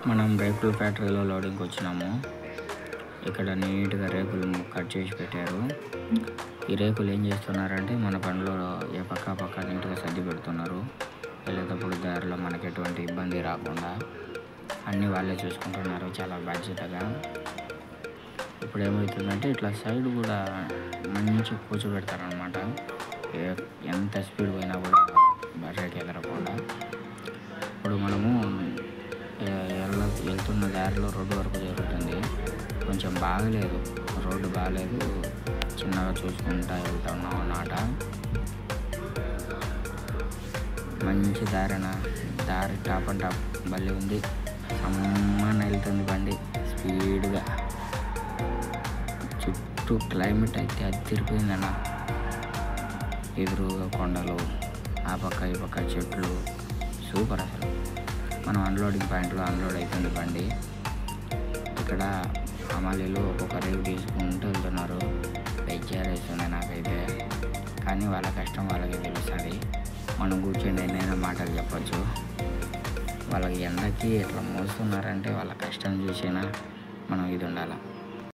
మనం రేకుల ఫ్యాక్టరీలో లోడింగ్కి వచ్చినాము. ఇక్కడ నీట్గా రేకులు కట్ చేసి పెట్టారు. ఈ రేకులు ఏం చేస్తున్నారంటే మన పనిలో ఏ పక్క నీట్గా సర్ది పెడుతున్నారు. వెళ్ళేటప్పుడు దారిలో మనకి ఎటువంటి ఇబ్బంది రాకుండా అన్నీ వాళ్ళే చూసుకుంటున్నారు చాలా బాధ్యతగా. ఇప్పుడు ఏమవుతుందంటే ఇట్లా సైడ్ కూడా మంచి కూర్చోబెడతారనమాట. ఎంత స్పీడ్ పోయినా కూడా బర్రెకి ఎగరకుండా. ఇప్పుడు మనము వెళ్తున్న దారిలో రోడ్డు వరకు జరుగుతుంది. కొంచెం బాగలేదు, రోడ్డు బాగలేదు, చిన్నగా చూసుకుంటా వెళ్తున్నాం అన్నమాట. మంచి దారి టాప్ అండ్ టాప్ బల్లి ఉంది. సమ్మన్న వెళ్తుంది బండి స్పీడ్గా. చుట్టూ క్లైమేట్ అయితే అది తిరిగిపోయిందన్న. ఎదురుగా కొండలు, ఆ పక్క ఈ పక్క చెట్లు, సూపర్ అసలు. మనం అన్లోడింగ్ పాయింట్లో అన్లోడ్ అవుతుంది బండి. ఇక్కడ హమాలీలు ఒక్కొక్క రేవు తీసుకుంటూ వెళ్తున్నారు. బెజ్జారేస్తుంది నాకైతే, కానీ వాళ్ళ కష్టం వాళ్ళకి తెలుస్తుంది. మనం కూర్చొని ఎన్నైనా మాటలు చెప్పచ్చు. వాళ్ళకి ఎండకి ఎట్లా మోస్తున్నారంటే వాళ్ళ కష్టం చూసినా మనం ఇది ఉండాలి.